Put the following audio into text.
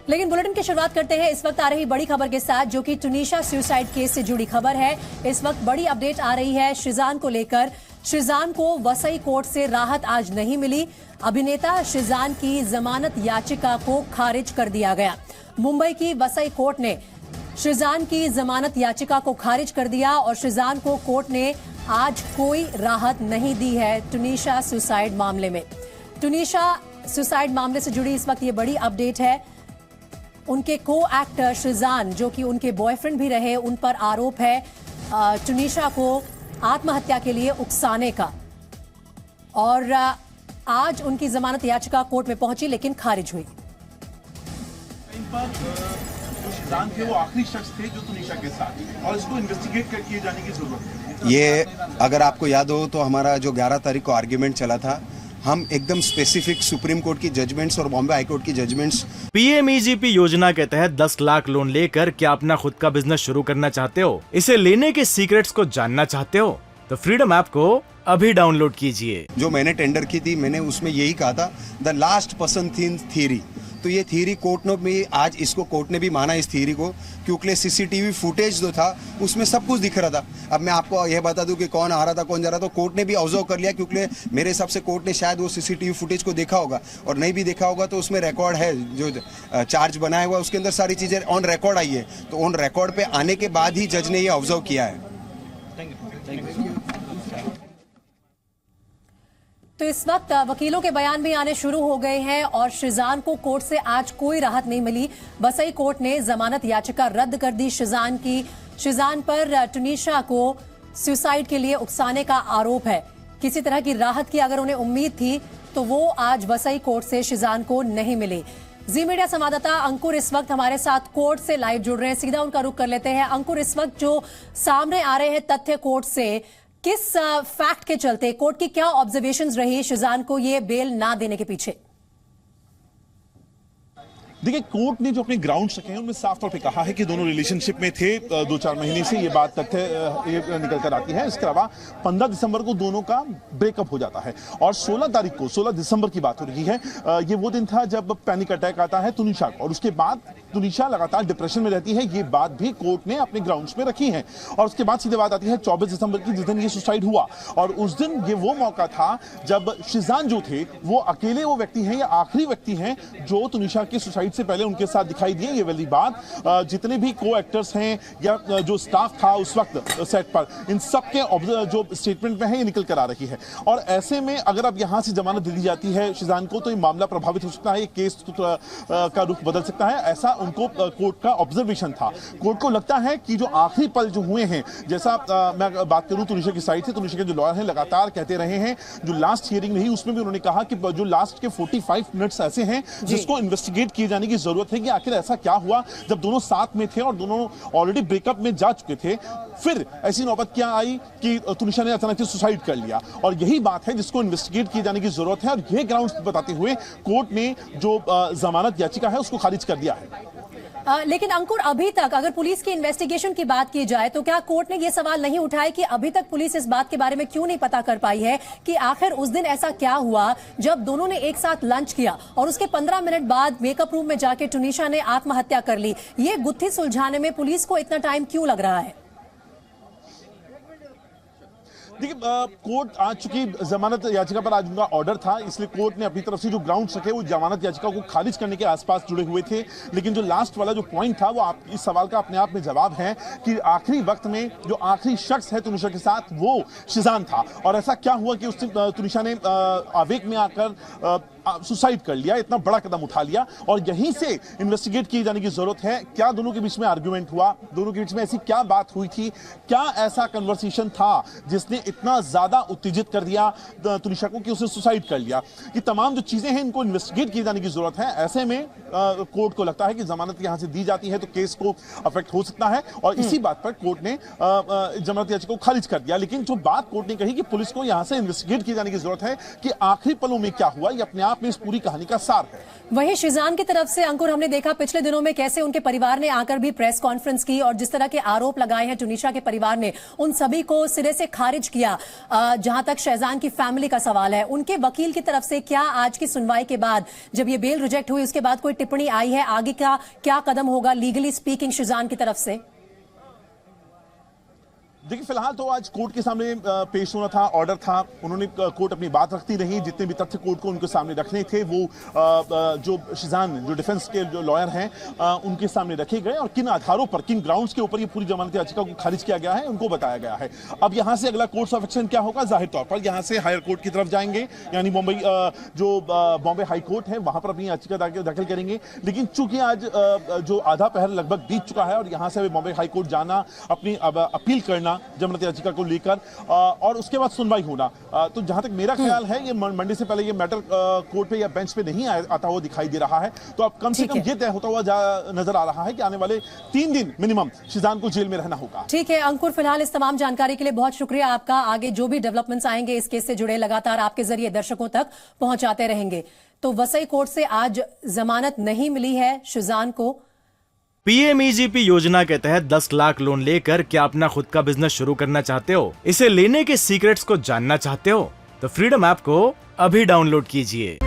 लेकिन बुलेटिन की शुरुआत करते हैं इस वक्त आ रही बड़ी खबर के साथ, जो कि टुनीशा सुसाइड केस से जुड़ी खबर है। इस वक्त बड़ी अपडेट आ रही है शिजान को लेकर। शिजान को वसई कोर्ट से राहत आज नहीं मिली। अभिनेता शिजान की जमानत याचिका को खारिज कर दिया गया। मुंबई की वसई कोर्ट ने शिजान की जमानत याचिका को खारिज कर दिया और शिजान को कोर्ट ने आज कोई राहत नहीं दी है टुनीशा सुसाइड मामले में। टुनीशा सुसाइड मामले से जुड़ी इस वक्त ये बड़ी अपडेट है। उनके को एक्टर शिजान, जो कि उनके बॉयफ्रेंड भी रहे, उन पर आरोप है टुनीशा को आत्महत्या के लिए उकसाने का। और आज उनकी जमानत याचिका कोर्ट में पहुंची लेकिन खारिज हुई। जो शिजान थे वो आखिरी शख्स थे जो टुनीशा के साथ, और इसको इन्वेस्टिगेट किए जाने की जरूरत है। ये अगर आपको याद हो तो हमारा जो 11 तारीख को आर्ग्यूमेंट चला था, हम एकदम स्पेसिफिक सुप्रीम कोर्ट की जजमेंट्स और बॉम्बे हाई कोर्ट की जजमेंट्स। पीएमईजीपी योजना के तहत 10 लाख लोन लेकर क्या अपना खुद का बिजनेस शुरू करना चाहते हो? इसे लेने के सीक्रेट्स को जानना चाहते हो? तो फ्रीडम ऐप को अभी डाउनलोड कीजिए। जो मैंने टेंडर की थी, मैंने उसमें यही कहा था, द लास्ट पर्सन थ्योरी। तो ये थ्योरी कोर्ट ने भी आज इसको कोर्ट ने भी माना इस थ्योरी को, क्योंकि सीसीटीवी फुटेज जो था उसमें सब कुछ दिख रहा था। अब मैं आपको यह बता दूं कि कौन आ रहा था कौन जा रहा था, तो कोर्ट ने भी ऑब्जर्व कर लिया, क्योंकि मेरे हिसाब से कोर्ट ने शायद वो सीसीटीवी फुटेज को देखा होगा, और नहीं भी देखा होगा तो उसमें रिकॉर्ड है, जो चार्ज बनाया हुआ उसके अंदर सारी चीजें ऑन रिकॉर्ड आई है। तो ऑन रिकॉर्ड पे आने के बाद ही जज ने ये ऑब्जर्व किया है। तो इस वक्त वकीलों के बयान भी आने शुरू हो गए हैं और शिजान को कोर्ट से आज कोई राहत नहीं मिली। वसई कोर्ट ने जमानत याचिका रद्द कर दी शिजान की। शिजान पर टुनीशा को सुसाइड के लिए उकसाने का आरोप है। किसी तरह की राहत की अगर उन्हें उम्मीद थी तो वो आज वसई कोर्ट से शिजान को नहीं मिली। जी मीडिया संवाददाता अंकुर इस वक्त हमारे साथ कोर्ट से लाइव जुड़ रहे हैं, सीधा उनका रुख कर लेते हैं। अंकुर, इस वक्त जो सामने आ रहे हैं तथ्य कोर्ट से, किस फैक्ट के चलते, कोर्ट की क्या ऑब्जर्वेशंस रही शिजान को ये बेल ना देने के पीछे? देखिए, कोर्ट ने जो अपने ग्राउंड्स रखे हैं उनमें साफ तौर पे कहा है कि दोनों रिलेशनशिप में थे 2-4 महीने से, ये बात तथ्य ये निकल कर आती है। इसके अलावा 15 दिसंबर को दोनों का ब्रेकअप हो जाता है और 16 दिसंबर की बात हो रही है। ये वो दिन था जब पैनिक अटैक आता है टुनीशा को, और उसके बाद टुनीशा लगातार डिप्रेशन में रहती है। ये बात भी कोर्ट ने अपने ग्राउंड्स में रखी है। और उसके बाद सीधे बात आती है 24 दिसंबर की, जिस दिन ये सुसाइड हुआ। और उस दिन ये वो मौका था जब शिजान जो थे वो अकेले वो व्यक्ति हैं या आखिरी व्यक्ति हैं जो टुनीशा की सुसाइड से पहले उनके साथ दिखाई दिए। ये वाली बात जितने भी को एक्टर्स हैं या जो स्टाफ था उस वक्त सेट पर, इन सब के जो स्टेटमेंट में है ये निकल कर आ रही है। और ऐसे में अगर अब यहां से जमानत दे दी जाती है शिजान को तो ये मामला प्रभावित हो सकता है, ये केस का रुख बदल सकता है, ऐसा उनको कोर्ट का ऑब्जर्वेशन था। कोर्ट को लगता है कि जो आखिरी पल जो हुए हैं, जैसा मैं बात करूं टुनीशा की साइड से, टुनीशा के जो लॉयर हैं लगातार कहते रहे हैं, जो लास्ट हियरिंग रही उसमें भी उन्होंने कहा कि जो लास्ट के 45 मिनट्स ऐसे हैं जिसको इन्वेस्टिगेट किए जाने की जरूरत है कि आखिर ऐसा क्या हुआ जब दोनों साथ में थे और दोनों ऑलरेडी ब्रेकअप में जा चुके थे, फिर ऐसी नौबत क्या आई कि टुनीशा ने अचानक से सुसाइड कर लिया। और यही बात है जिसको इन्वेस्टिगेट किए जाने की जरूरत है। और यह ग्राउंड्स बताते हुए कोर्ट ने जो जमानत याचिका है उसको खारिज कर दिया है। लेकिन अंकुर, अभी तक अगर पुलिस की इन्वेस्टिगेशन की बात की जाए तो क्या कोर्ट ने यह सवाल नहीं उठाया कि अभी तक पुलिस इस बात के बारे में क्यों नहीं पता कर पाई है कि आखिर उस दिन ऐसा क्या हुआ जब दोनों ने एक साथ लंच किया और उसके 15 मिनट बाद मेकअप रूम में जाके टुनीशा ने आत्महत्या कर ली? ये गुत्थी सुलझाने में पुलिस को इतना टाइम क्यों लग रहा है? देखिए, कोर्ट आज चूंकि जमानत याचिका पर आज उनका ऑर्डर था, इसलिए कोर्ट ने अपनी तरफ से जो ग्राउंड्स रखे वो जमानत याचिका को खारिज करने के आसपास जुड़े हुए थे। लेकिन जो लास्ट वाला जो पॉइंट था वो इस सवाल का अपने आप में जवाब है कि आखिरी वक्त में जो आखिरी शख्स है टुनीशा के साथ वो शिजान था। और ऐसा क्या हुआ कि उस दिन टुनीशा ने आवेग में आकर सुसाइड कर लिया, इतना बड़ा कदम उठा लिया। और यहीं से इन्वेस्टिगेट किए जाने की जरूरत है। क्या दोनों के बीच में आर्गुमेंट हुआ, दोनों के बीच में ऐसी क्या बात हुई थी, क्या ऐसा कन्वर्सेशन था जिसने इतना ज्यादा उत्तेजित कर दिया टुनीशा को कि उसने सुसाइड कर लिया? ये तमाम जो चीजें हैं इनको इन्वेस्टिगेट किए जाने की जरूरत है। ऐसे में कोर्ट को लगता है कि जमानत यहां से दी जाती है तो केस को अफेक्ट हो सकता है, और इसी बात पर कोर्ट ने जमानत याचिका को खारिज कर दिया। लेकिन जो बात कोर्ट ने कही कि पुलिस को यहां से इन्वेस्टिगेट किए जाने की जरूरत है कि आखिरी पलों में क्या हुआ, ये अपने आप में इस पूरी कहानी का सार है। वहीं शिजान की तरफ से अंकुर, हमने देखा पिछले दिनों में कैसे उनके परिवार ने आकर भी प्रेस कॉन्फ्रेंस की और जिस तरह के आरोप लगाए हैं टुनीशा के परिवार ने, उन सभी को सिरे से खारिज किया। जहां तक शहजान की फैमिली का सवाल है, उनके वकील की तरफ से क्या आज की सुनवाई के बाद, जब ये बेल रिजेक्ट हुई उसके बाद कोई टिप्पणी आई है? आगे का क्या कदम होगा लीगली स्पीकिंग शिजान की तरफ से? देखिए, फिलहाल तो आज कोर्ट के सामने पेश होना था, ऑर्डर था, उन्होंने कोर्ट अपनी बात रखती रही। जितने भी तथ्य कोर्ट को उनके सामने रखने थे वो जो शिजान, जो डिफेंस के जो लॉयर हैं, उनके सामने रखे गए और किन आधारों पर, किन ग्राउंड्स के ऊपर ये पूरी जमानत याचिका को खारिज किया गया है उनको बताया गया है। अब यहां से अगला कोर्स ऑफ एक्शन क्या होगा, जाहिर तौर पर यहां से हायर कोर्ट की तरफ जाएंगे, यानी मुंबई जो बॉम्बे हाई कोर्ट है वहां पर अपनी याचिका दाखिल करेंगे। लेकिन चूंकि आज जो आधा पहर लगभग बीत चुका है और यहां से बॉम्बे हाई कोर्ट जाना, अपनी अपील करना जमानत याचिका को लेकर और उसके बाद सुनवाई होना, तो जहां तक मेरा ख्याल है ये मंडे से पहले ये मैटर कोर्ट पे या बेंच पे नहीं आता हुआ दिखाई दे रहा है। तो अब कम से कम ये तय होता हुआ नजर आ रहा है कि आने वाले 3 दिन मिनिमम शिजान को जेल में रहना होगा। ठीक है अंकुर, फिलहाल इस तमाम जानकारी के लिए बहुत शुक्रिया आपका। आगे जो भी डेवलपमेंट्स आएंगे इस केस से जुड़े लगातार आपके जरिए दर्शकों तक पहुंचाते रहेंगे। तो वसई कोर्ट से आज जमानत नहीं मिली है शिजान को। पीएमईजीपी योजना के तहत 10 लाख लोन लेकर क्या अपना खुद का बिजनेस शुरू करना चाहते हो? इसे लेने के सीक्रेट्स को जानना चाहते हो? तो फ्रीडम ऐप को अभी डाउनलोड कीजिए।